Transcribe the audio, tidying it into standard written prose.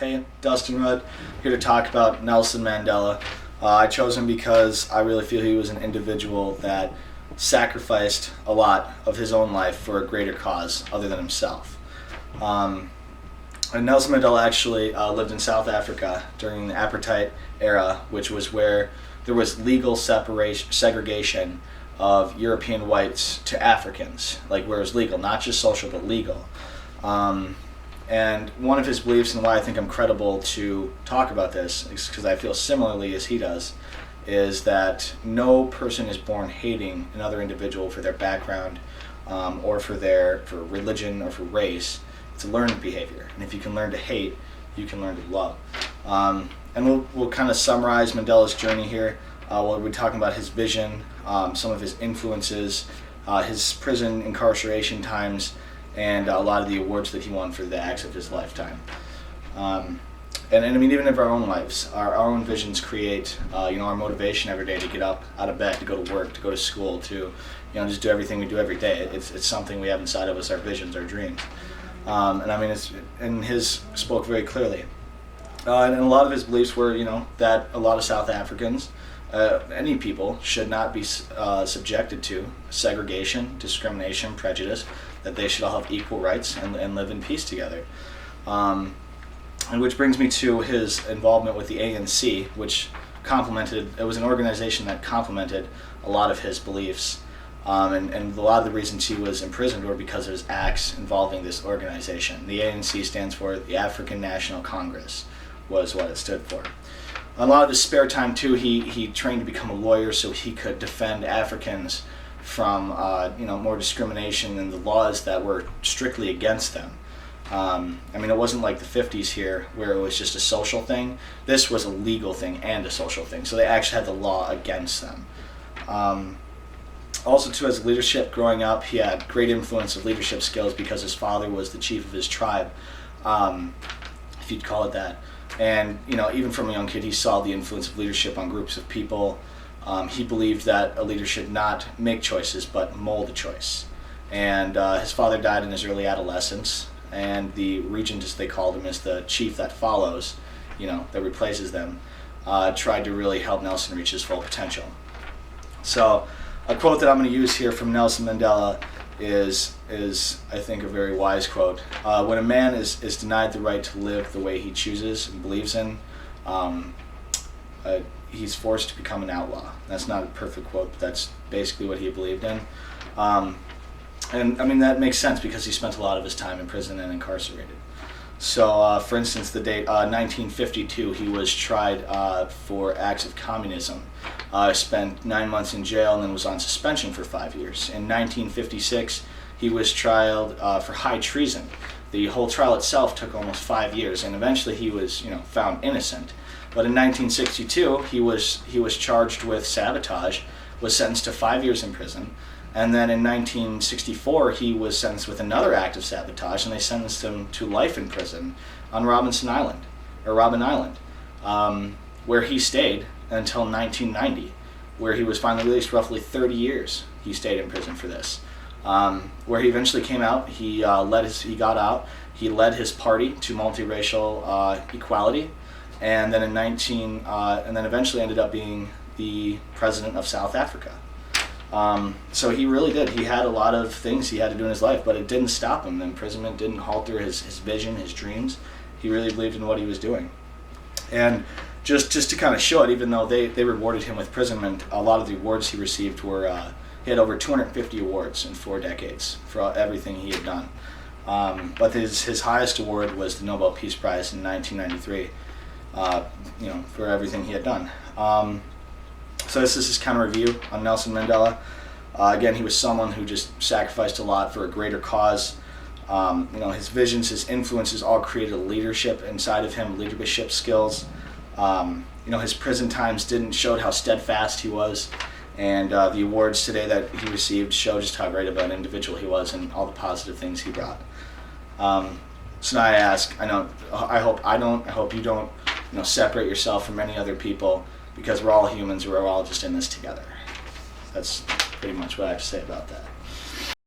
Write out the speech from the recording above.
Hey, Dustin Rudd, here to talk about Nelson Mandela. I chose him because I really feel he was an individual that sacrificed a lot of his own life for a greater cause other than himself. And Nelson Mandela actually lived in South Africa during the apartheid era, which was where there was legal segregation of European whites to Africans, like where it was legal, not just social, but legal. And one of his beliefs, and why I think I'm credible to talk about this, is because I feel similarly as he does, is that no person is born hating another individual for their background, or for religion or for race. It's a learned behavior, and if you can learn to hate, you can learn to love. And we'll kind of summarize Mandela's journey here. We'll be talking about his vision, some of his influences, his prison incarceration times, and a lot of the awards that he won for the acts of his lifetime. And I mean, even in our own lives, our own visions create, our motivation every day to get up out of bed, to go to work, to go to school, to, just do everything we do every day. It's something we have inside of us, our visions, our dreams. And I mean, his spoke very clearly. And a lot of his beliefs were, that a lot of South Africans, any people, should not be subjected to segregation, discrimination, prejudice, that they should all have equal rights and live in peace together. And which brings me to his involvement with the ANC, which it was an organization that complemented a lot of his beliefs. And a lot of the reasons he was imprisoned were because of his acts involving this organization. The ANC stands for the African National Congress, was what it stood for. A lot of his spare time too, he trained to become a lawyer so he could defend Africans from more discrimination and the laws that were strictly against them. It wasn't like the 50s here where it was just a social thing. This was a legal thing and a social thing, so they actually had the law against them. Also too, as leadership growing up, he had great influence of leadership skills because his father was the chief of his tribe, if you'd call it that. And even from a young kid, he saw the influence of leadership on groups of people. He believed that a leader should not make choices, but mold a choice. And his father died in his early adolescence, and the regent, as they called him, is the chief that follows, that replaces them, tried to really help Nelson reach his full potential. So a quote that I'm going to use here from Nelson Mandela is I think a very wise quote. When a man is denied the right to live the way he chooses and believes in, he's forced to become an outlaw. That's not a perfect quote, but that's basically what he believed in. And I mean, that makes sense because he spent a lot of his time in prison and incarcerated. So for instance, the date 1952, he was tried for acts of communism. Spent 9 months in jail and then was on suspension for 5 years. In 1956, he was tried for high treason. The whole trial itself took almost 5 years, and eventually he was, found innocent. But in 1962, he was charged with sabotage, was sentenced to 5 years in prison. And then in 1964, he was sentenced with another act of sabotage, and they sentenced him to life in prison on Robben Island, where he stayed until 1990, where he was finally released. Roughly 30 years he stayed in prison for this. Where he eventually came out, he got out. He led his party to multiracial equality, and then and then eventually ended up being the president of South Africa. So he really did. He had a lot of things he had to do in his life, but it didn't stop him. The imprisonment didn't halter his vision, his dreams. He really believed in what he was doing. And just to kind of show it, even though they rewarded him with imprisonment, a lot of the awards he received were, he had over 250 awards in 4 decades for everything he had done. But his highest award was the Nobel Peace Prize in 1993, for everything he had done. So this is kind of review on Nelson Mandela. Again, he was someone who just sacrificed a lot for a greater cause. His visions, his influences all created a leadership inside of him, leadership skills. His prison times showed how steadfast he was, and the awards today that he received show just how great of an individual he was and all the positive things he brought. So now I ask, I hope you don't, separate yourself from any other people, because we're all humans, we're all just in this together. That's pretty much what I have to say about that.